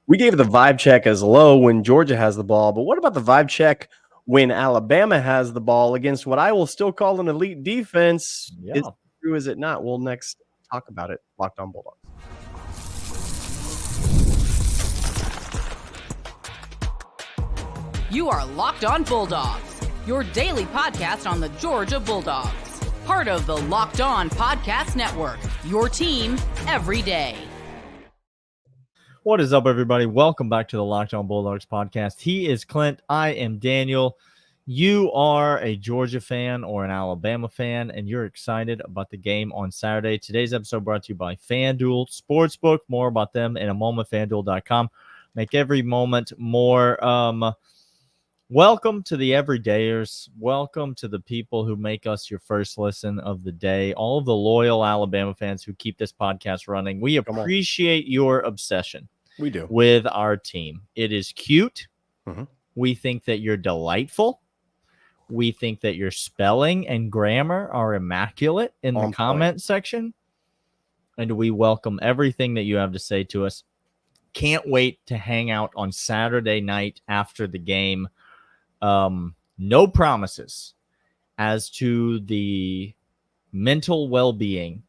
We gave the vibe check as low when Georgia has the ball, but what about the vibe check when Alabama has the ball against what I will still call an elite defense? Yeah. Is it true? Is it not? We'll next talk about it. Locked on Bulldogs. You are Locked On Bulldogs, your daily podcast on the Georgia Bulldogs. Part of the Locked On Podcast Network, your team every day. What is up, everybody? Welcome back to the Locked On Bulldogs podcast. He is Clint. I am Daniel. You are a Georgia fan or an Alabama fan, and you're excited about the game on Saturday. Today's episode brought to you by FanDuel Sportsbook. More about them in a moment, FanDuel.com. Make every moment more. Welcome to the everydayers. Welcome to the people who make us your first listen of the day. All of the loyal Alabama fans who keep this podcast running. We appreciate your obsession. We do. With our team. It is cute. Mm-hmm. We think that you're delightful. We think that your spelling and grammar are immaculate in the comment section. And we welcome everything that you have to say to us. Can't wait to hang out on Saturday night after the game. No promises as to the mental well-being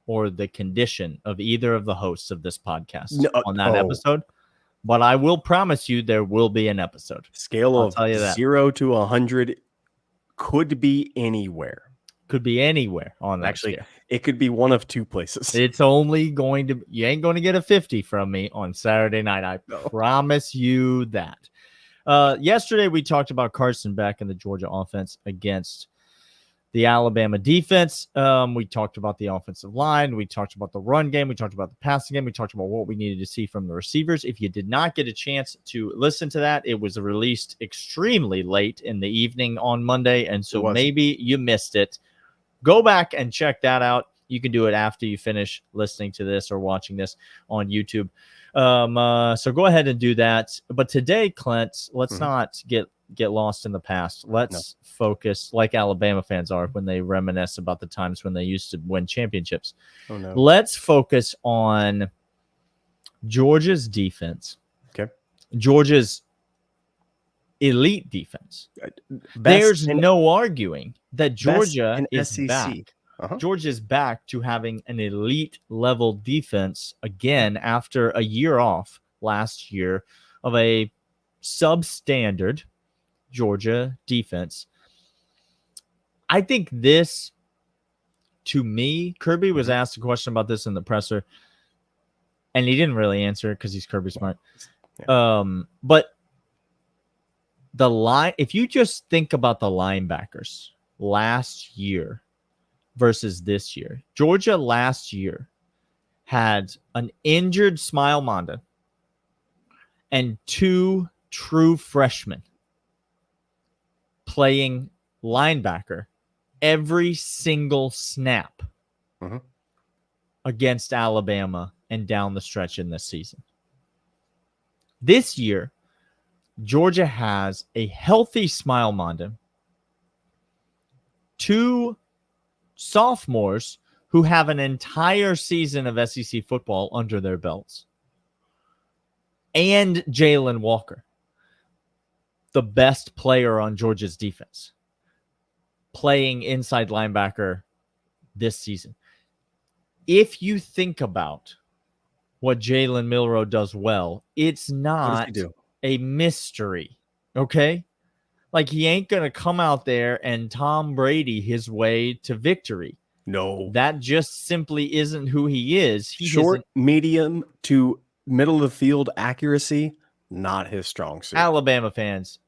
or the condition of either of the hosts of this podcast on that episode. But I will promise you there will be an episode. Scale of 0 to 100 could be anywhere. Could be anywhere on that. Actually, scale. It could be one of two places. It's only going to, you ain't going to get a 50 from me on Saturday night. I promise you that. Yesterday, we talked about Carson Beck and the Georgia offense against the Alabama defense. We talked about the offensive line. We talked about the run game. We talked about the passing game. We talked about what we needed to see from the receivers. If you did not get a chance to listen to that, it was released extremely late in the evening on Monday, and so maybe you missed it. Go back and check that out. You can do it after you finish listening to this or watching this on YouTube. So go ahead and do that. But today, Clint, let's not get lost in the past. Let's focus like Alabama fans are when they reminisce about the times when they used to win championships. Oh, no. Let's focus on Georgia's defense. Okay. Georgia's elite defense. There's no arguing that Georgia is SEC. back. Georgia's back to having an elite level defense again after a year off last year of a substandard Georgia defense. I think this, to me, Kirby was asked a question about this in the presser, and he didn't really answer it because he's Kirby Smart. Yeah. But the line, if you just think about the linebackers last year versus this year, Georgia last year had an injured Smile Monda and two true freshmen playing linebacker every single snap against Alabama and down the stretch in this season. This year, Georgia has a healthy Smile Monda, two sophomores who have an entire season of SEC football under their belts, and Jalen Walker, the best player on Georgia's defense, playing inside linebacker this season. If you think about what Jalen Milroe does well, it's not a mystery, okay? Like, he ain't going to come out there and Tom Brady his way to victory. No. That just simply isn't who he is. Short, medium to middle of the field accuracy, not his strong suit. Alabama fans,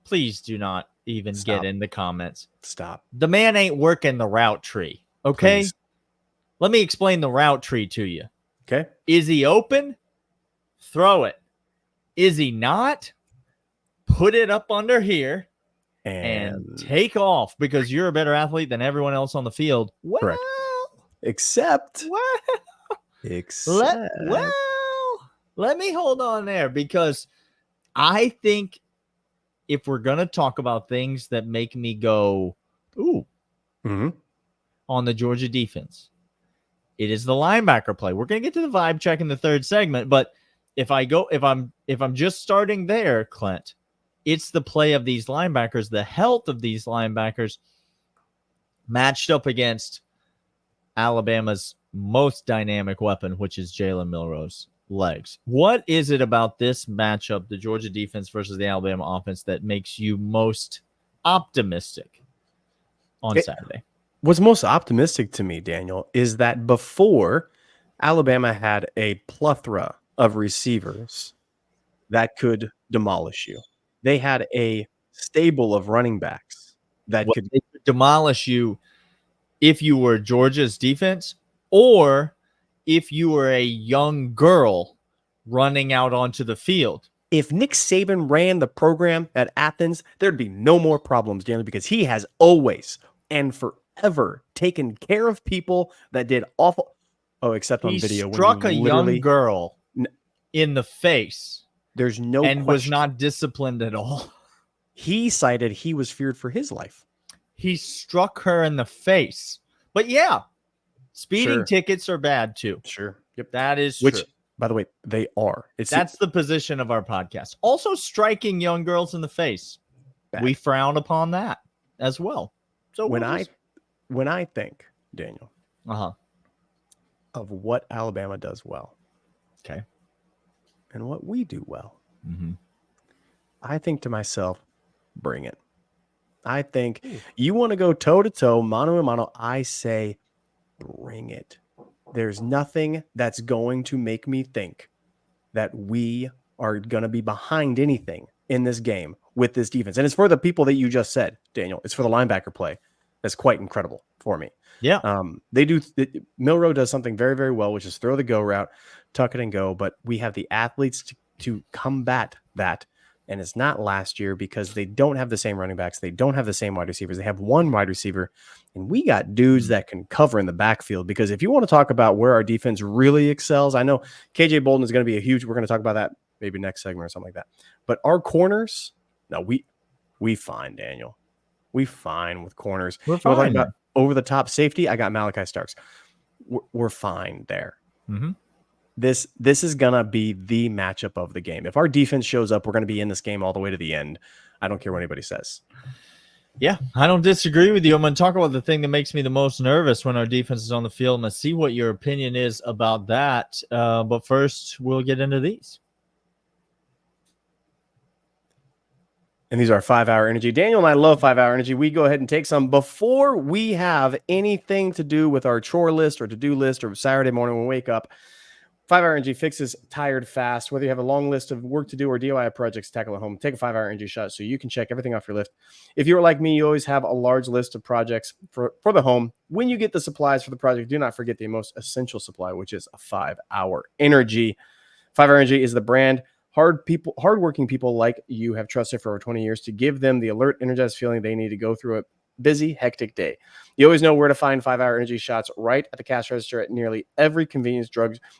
please do not even get in the comments. Stop. The man ain't working the route tree, okay? Please. Let me explain the route tree to you. Okay. Is he open? Throw it. Is he not? Put it up under here and take off, because you're a better athlete than everyone else on the field. Well, correct. Except. Let me hold on there, because I think if we're going to talk about things that make me go, ooh, on the Georgia defense, it is the linebacker play. We're going to get to the vibe check in the third segment, but if I'm just starting there, Clint, it's the play of these linebackers, the health of these linebackers matched up against Alabama's most dynamic weapon, which is Jalen Milroe's legs. What is it about this matchup, the Georgia defense versus the Alabama offense, that makes you most optimistic on Saturday? What's most optimistic to me, Daniel, is that before Alabama had a plethora of receivers that could demolish you. They had a stable of running backs that could demolish you if you were Georgia's defense, or if you were a young girl running out onto the field. If Nick Saban ran the program at Athens, there'd be no more problems, Daniel, because he has always and forever taken care of people that did awful. Oh, except on video. He struck a young girl in the face. There's no and question. Was not disciplined at all. He cited he was feared for his life. He struck her in the face. But yeah, speeding tickets are bad too. Sure. Yep. That is true. Which, by the way, they are. That's the position of our podcast. Also, striking young girls in the face. Bad. We frown upon that as well. So when I think, Daniel, of what Alabama does well, okay, and what we do well, I think to myself, bring it. I think you want to go toe-to-toe, mano-a-mano, I say bring it. There's nothing that's going to make me think that we are going to be behind anything in this game with this defense. And it's for the people that you just said, Daniel. It's for the linebacker play. That's quite incredible for me. Yeah. Milroe does something very, very well, which is throw the go route, tuck it and go. But we have the athletes to combat that. And it's not last year because they don't have the same running backs. They don't have the same wide receivers. They have one wide receiver. And we got dudes that can cover in the backfield. Because if you want to talk about where our defense really excels, I know KJ Bolden is going to be we're going to talk about that maybe next segment or something like that. But our corners, no, we fine, Daniel. We fine with corners. We're fine. About over the top safety, I got Malachi Starks. We're fine there. Mm-hmm. This is going to be the matchup of the game. If our defense shows up, we're going to be in this game all the way to the end. I don't care what anybody says. Yeah, I don't disagree with you. I'm going to talk about the thing that makes me the most nervous when our defense is on the field. I'm going to see what your opinion is about that. But first, we'll get into these. And these are 5-hour energy. Daniel and I love 5-hour energy. We go ahead and take some before we have anything to do with our chore list or to-do list or Saturday morning when we wake up. 5-hour energy fixes tired fast. Whether you have a long list of work to do or DIY projects to tackle at home, take a 5-hour energy shot so you can check everything off your list. If you're like me, you always have a large list of projects for the home. When you get the supplies for the project, do not forget the most essential supply, which is a 5-hour energy. 5-hour energy is the brand hardworking people like you have trusted for over 20 years to give them the alert, energized feeling they need to go through a busy, hectic day. You always know where to find 5-hour energy shots right at the cash register at nearly every convenience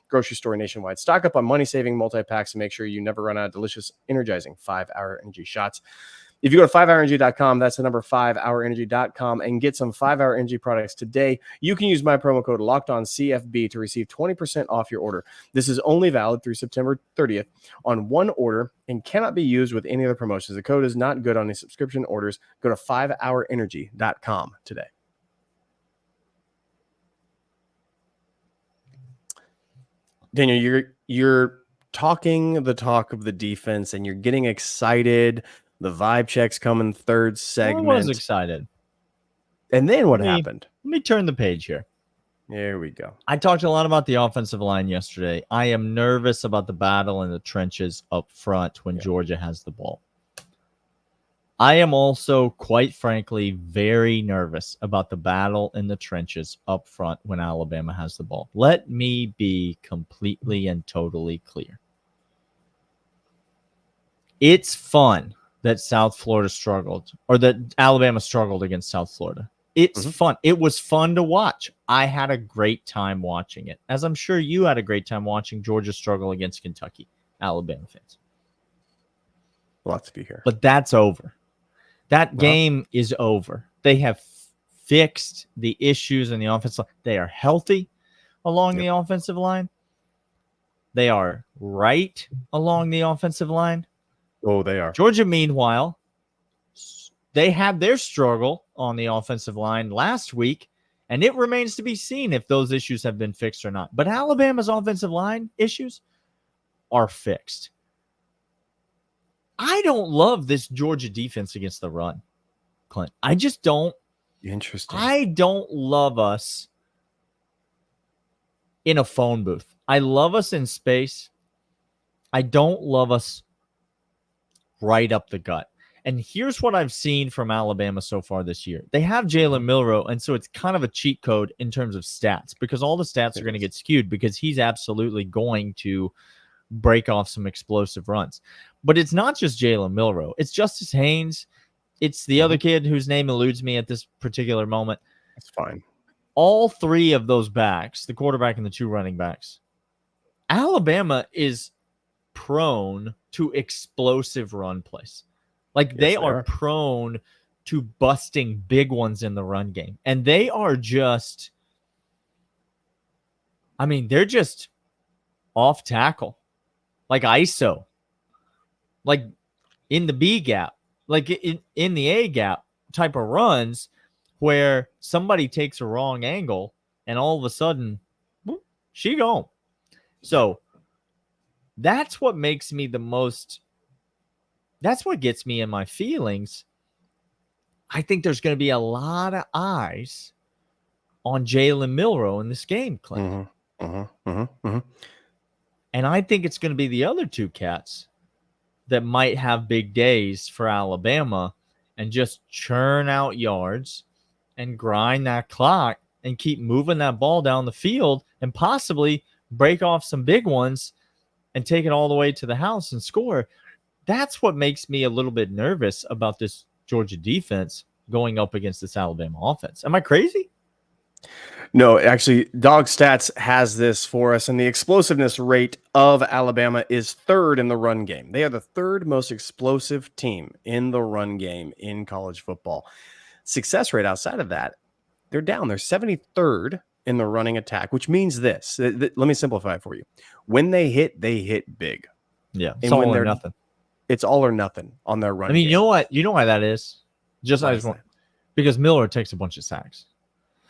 grocery store nationwide. Stock up on money-saving multi-packs to make sure you never run out of delicious, energizing 5-hour energy shots. If you go to 5hourenergy.com, that's the number 5hourenergy.com, and get some 5-hour energy products today, you can use my promo code LOCKEDONCFB to receive 20% off your order. This is only valid through September 30th on one order and cannot be used with any other promotions. The code is not good on any subscription orders. Go to 5hourenergy.com today. Daniel, you're talking the talk of the defense, and you're getting excited. The vibe checks come in third segment. I was excited. And then what happened? Let me turn the page here. There we go. I talked a lot about the offensive line yesterday. I am nervous about the battle in the trenches up front when Georgia has the ball. I am also, quite frankly, very nervous about the battle in the trenches up front when Alabama has the ball. Let me be completely and totally clear. It's fun that South Florida struggled, or that Alabama struggled against South Florida. It's fun. It was fun to watch. I had a great time watching it, as I'm sure you had a great time watching Georgia struggle against Kentucky, Alabama fans. Lots of you here. But that's over. That game is over. They have fixed the issues in the offensive line. They are healthy along the offensive line. They are right along the offensive line. Oh, they are. Georgia, meanwhile, they had their struggle on the offensive line last week, and it remains to be seen if those issues have been fixed or not. But Alabama's offensive line issues are fixed. I don't love this Georgia defense against the run, Clint. I just don't. Interesting. I don't love us in a phone booth. I love us in space. I don't love us right up the gut. And here's what I've seen from Alabama so far this year. They have Jalen Milroe, and so it's kind of a cheat code in terms of stats because all the stats are going to get skewed because he's absolutely going to break off some explosive runs. But it's not just Jalen Milroe. It's Justice Haynes. It's the other kid whose name eludes me at this particular moment. That's fine. All three of those backs, the quarterback and the two running backs, Alabama is prone to explosive run plays. Like they are prone to busting big ones in the run game. And they are just, I mean, they're just off tackle, like ISO, like in the B gap, like in the A gap type of runs where somebody takes a wrong angle and all of a sudden, whoop, she gone. So that's what makes me the most, that's what gets me in my feelings. I think there's going to be a lot of eyes on Jalen Milroe in this game, Clint. And I think it's going to be the other two cats that might have big days for Alabama and just churn out yards and grind that clock and keep moving that ball down the field and possibly break off some big ones and take it all the way to the house and score. That's what makes me a little bit nervous about this Georgia defense going up against this Alabama offense. Am I crazy? No, actually, Dawgs Stats has this for us, and the explosiveness rate of Alabama is third in the run game. They are the third most explosive team in the run game in college football. Success rate outside of that, they're down. They're 73rd in the running attack, which means this. Let me simplify it for you. When they hit big. Yeah, it's all or nothing. It's all or nothing on their run. I mean, game. you know what? You know why that is? Because Milroe takes a bunch of sacks.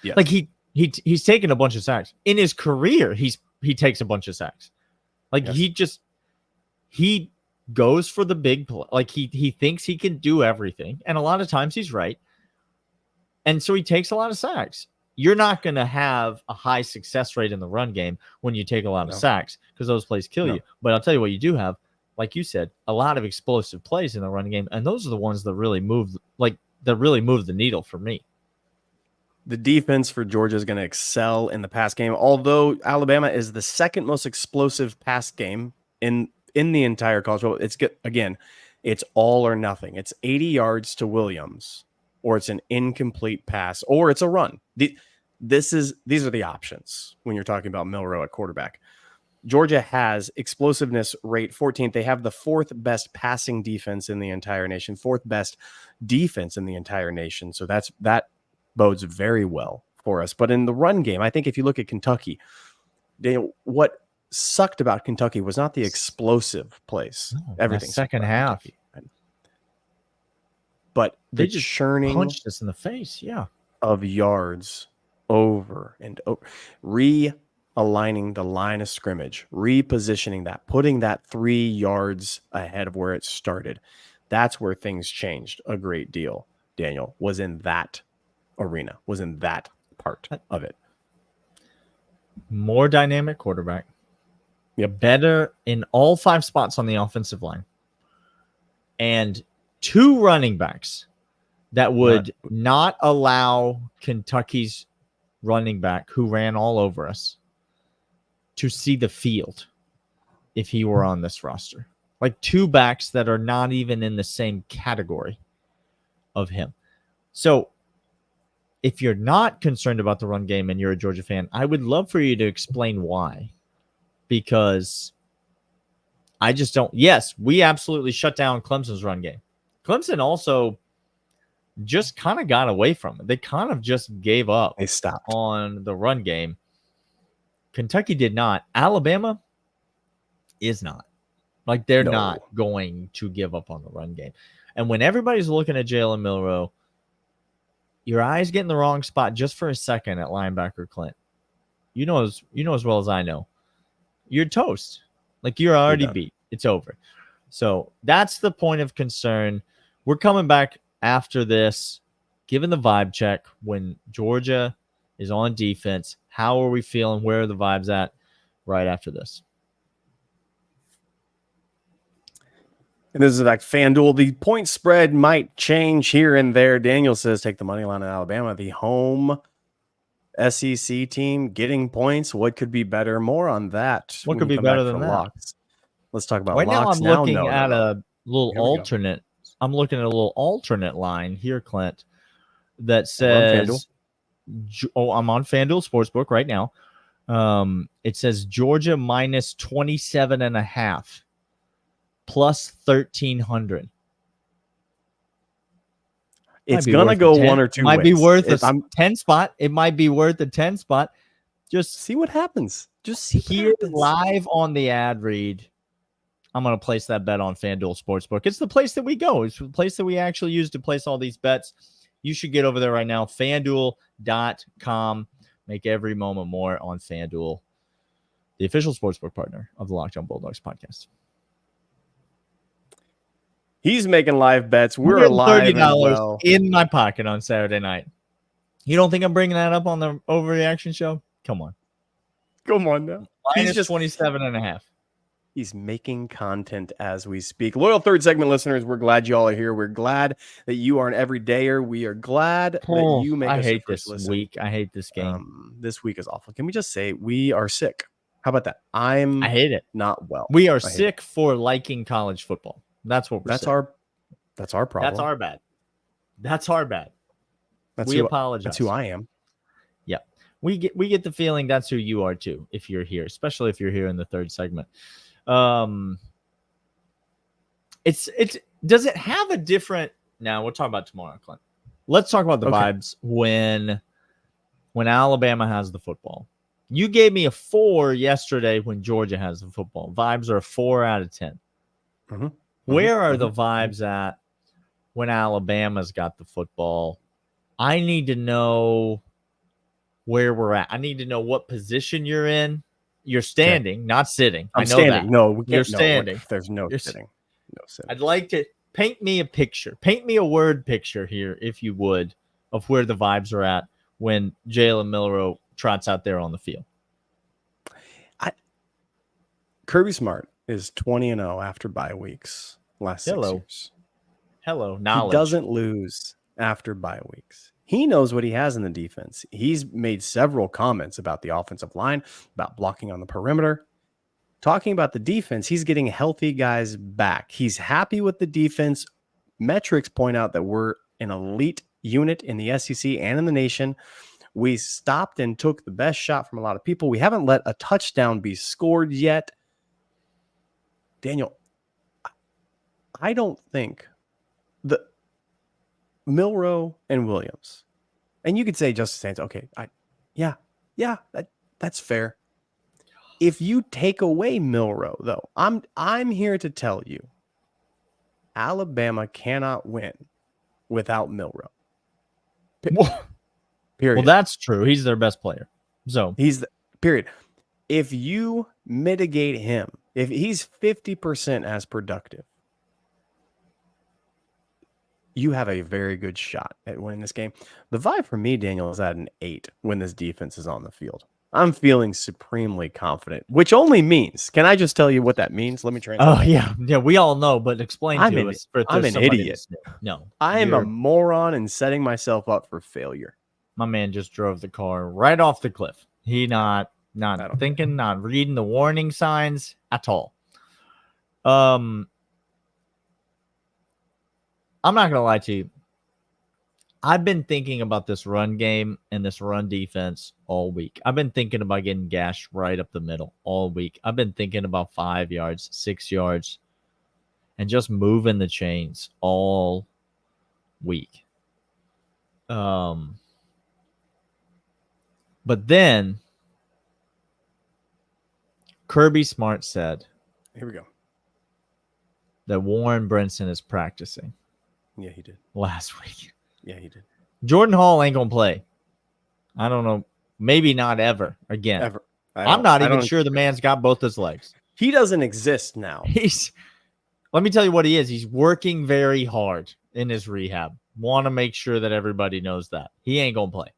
Yeah, like he's taken a bunch of sacks in his career. He takes a bunch of sacks. Like he goes for the big play. Like he thinks he can do everything, and a lot of times he's right. And so he takes a lot of sacks. You're not going to have a high success rate in the run game when you take a lot of sacks because those plays kill you. But I'll tell you what you do have. Like you said, a lot of explosive plays in the run game, and those are the ones that really move, the needle for me. The defense for Georgia is going to excel in the pass game, although Alabama is the second most explosive pass game in the entire college football. It's good. Again, it's all or nothing. It's 80 yards to Williams, or it's an incomplete pass, or it's a run. These are the options when you're talking about Milroe at quarterback. Georgia has explosiveness rate 14th. They have the fourth best passing defense in the entire nation, fourth best defense in the entire nation. So that bodes very well for us. But in the run game, I think if you look at Kentucky, what sucked about Kentucky was not the explosive plays. Everything second half. But they just churning punched us in the face, of yards over and over. Realigning the line of scrimmage, repositioning that, putting that 3 yards ahead of where it started. That's where things changed a great deal, Daniel, was in that arena, was in that part of it. More dynamic quarterback. Yep. Better in all 5 spots on the offensive line. And 2 running backs that would not allow Kentucky's running back, who ran all over us, to see the field if he were on this roster. Like 2 backs that are not even in the same category of him. So if you're not concerned about the run game and you're a Georgia fan, I would love for you to explain why. Because I just don't. Yes, we absolutely shut down Clemson's run game. Clemson also just kind of got away from it. They kind of just gave up. They stopped on the run game. Kentucky did not. Alabama, is not. Like, they're No. not going to give up on the run game. And when everybody's looking at Jalen Milroe, your eyes get in the wrong spot just for a second at linebacker Clint. You know as well as I know. You're toast. Like, you're already beat. It's over. So that's the point of concern. We're coming back after this, giving the vibe check when Georgia is on defense. How are we feeling? Where are the vibes at right after this? And this is like FanDuel. The point spread might change here and there. Daniel says take the money line in Alabama. The home SEC team getting points. What could be better? More on that. What when could we be come better back than for that? locks. Let's talk about Right now, locks. I'm looking at no. a little Here we go. alternate. I'm looking at a little alternate line here, Clint, that We're on says, I'm on FanDuel Sportsbook right now. It says Georgia minus 27.5 plus 1,300. It's gonna go 10. one or two. Might be ways. worth a 10 spot. It might be worth a 10 spot. Just see what happens. Just see here live on the ad read. I'm going to place that bet on FanDuel Sportsbook. It's the place that we go. It's the place that we actually use to place all these bets. You should get over there right now. FanDuel.com. Make every moment more on FanDuel, the official sportsbook partner of the Locked On Bulldogs podcast. He's making live bets. We're live as well. In my pocket on Saturday night. You don't think I'm bringing that up on the overreaction show? Come on. Come on now. He's just 27.5. He's making content as we speak. Loyal third segment listeners, we're glad you all are here. We're glad that you are an everydayer. We are glad that you make us hate your first this listen. week. I hate this game. This week is awful. Can we just say we are sick? How about that? I hate it. Not well. We are sick for liking college football. That's what we're That's sick. That's our problem. That's our bad. That's our bad. We apologize. That's who I am. Yeah. We get the feeling that's who you are too, if you're here, especially if you're here in the third segment. It's does it have a different now we'll talk about tomorrow, Clint. Let's talk about the vibes when Alabama has the football. You gave me a 4 yesterday when Georgia has the football. Vibes are a 4 out of 10. Mm-hmm. Where are the vibes at when Alabama's got the football? I need to know where we're at. I need to know what position you're in. You're standing, not sitting. I know standing. that. No, we can't. You're standing. There's no sitting. No sitting. I'd like to paint me a picture. Paint me a word picture here, if you would, of where the vibes are at when Jalen Milroe trots out there on the field. Kirby Smart is 20-0 after bye weeks last 6 years. Hello, knowledge. He doesn't lose after bye weeks. He knows what he has in the defense. He's made several comments about the offensive line, about blocking on the perimeter. Talking about the defense, he's getting healthy guys back. He's happy with the defense. Metrics point out that we're an elite unit in the SEC and in the nation. We stopped and took the best shot from a lot of people. We haven't let a touchdown be scored yet. Daniel, I don't think the Milroe and Williams, and you could say Justice Saints, okay, that's fair. If you take away Milroe, though, I'm here to tell you, Alabama cannot win without Milroe. Period. Well, that's true. He's their best player. So period. If you mitigate him, if he's 50% as productive, you have a very good shot at winning this game. The vibe for me, Daniel, is at an 8 when this defense is on the field. I'm feeling supremely confident, which only means, can I just tell you what that means? Let me translate. Oh, yeah, we all know, but explain to us. I'm an idiot. No, I am a moron and setting myself up for failure. My man just drove the car right off the cliff. He not thinking, not reading the warning signs at all. I'm not gonna lie to you. I've been thinking about this run game and this run defense all week. I've been thinking about getting gashed right up the middle all week. I've been thinking about 5 yards, 6 yards, and just moving the chains all week. But then Kirby Smart said, Here we go. that Warren Brinson is practicing Yeah, he did. last week. Yeah, he did. Jordan Hall ain't going to play. I don't know. Maybe not ever again. Ever. I'm not even sure the man's got both his legs. He doesn't exist now. Let me tell you what he is. He's working very hard in his rehab. Want to make sure that everybody knows that. He ain't going to play.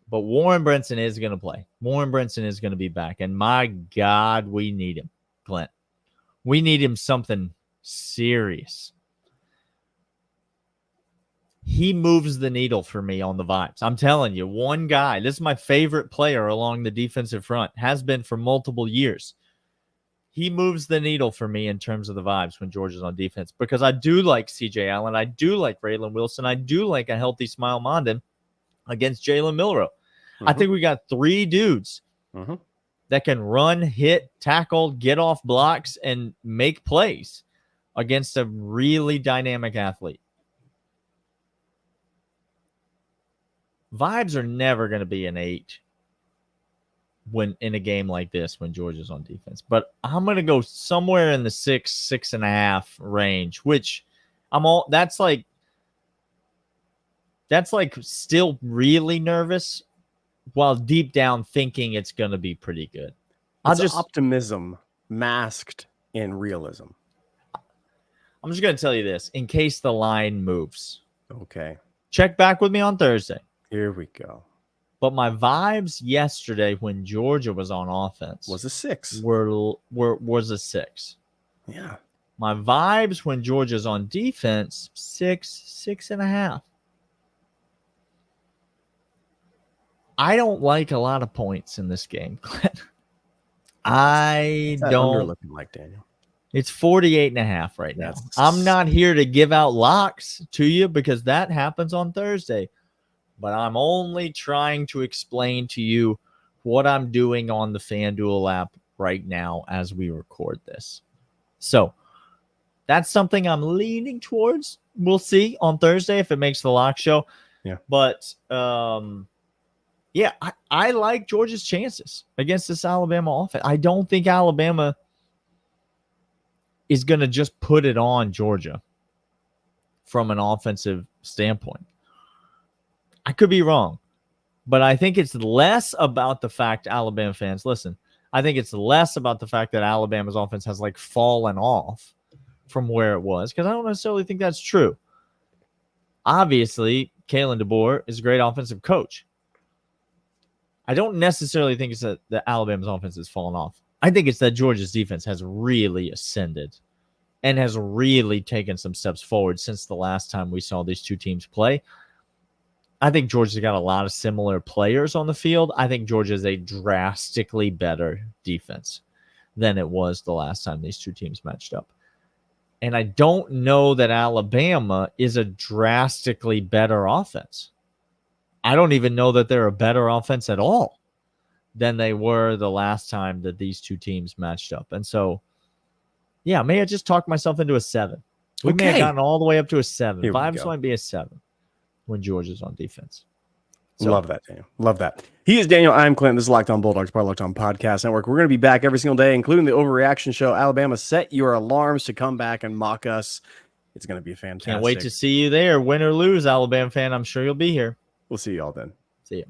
But Warren Brinson is going to play. Warren Brinson is going to be back. And my God, we need him, Clint. We need him something serious. He moves the needle for me on the vibes. I'm telling you, one guy, this is my favorite player along the defensive front, has been for multiple years. He moves the needle for me in terms of the vibes when Georgia's on defense, because I do like CJ Allen. I do like Raylan Wilson. I do like a healthy Smile Mondon against Jalen Milroe. I think we got 3 dudes that can run, hit, tackle, get off blocks, and make plays against a really dynamic athlete. Vibes are never going to be an 8 when in a game like this when Georgia's on defense. But I'm going to go somewhere in the 6.5 range, which that's like still really nervous while deep down thinking it's going to be pretty good. It's optimism masked in realism. I'm just going to tell you this in case the line moves. Okay. Check back with me on Thursday. Here we go. But my vibes yesterday when Georgia was on offense Was a 6. was a 6. Yeah. My vibes when Georgia's on defense, 6.5. I don't like a lot of points in this game. I don't. Looking like Daniel. It's 48.5 right now. I'm not here to give out locks to you because that happens on Thursday. But I'm only trying to explain to you what I'm doing on the FanDuel app right now as we record this. So that's something I'm leaning towards. We'll see on Thursday if it makes the lock show. Yeah. But, yeah, I like Georgia's chances against this Alabama offense. I don't think Alabama is going to just put it on Georgia from an offensive standpoint. I could be wrong, but I think it's less about the fact, Alabama fans, listen, I think it's less about the fact that Alabama's offense has like fallen off from where it was, because I don't necessarily think that's true. Obviously, Kalen DeBoer is a great offensive coach. I don't necessarily think it's that Alabama's offense has fallen off. I think it's that Georgia's defense has really ascended and has really taken some steps forward since the last time we saw these two teams play. I think Georgia's got a lot of similar players on the field. I think Georgia's a drastically better defense than it was the last time these two teams matched up. And I don't know that Alabama is a drastically better offense. I don't even know that they're a better offense at all than they were the last time that these two teams matched up. And so, yeah, may I just talk myself into a 7. We may have gotten all the way up to a 7. Vibes might be a 7 when Georgia's on defense. So, love that, Daniel. Love that. He is Daniel. I'm Clint. This is Locked On Bulldogs, part of Locked On Podcast Network. We're going to be back every single day, including the Overreaction Show. Alabama, set your alarms to come back and mock us. It's going to be fantastic. Can't wait to see you there. Win or lose, Alabama fan. I'm sure you'll be here. We'll see you all then. See you.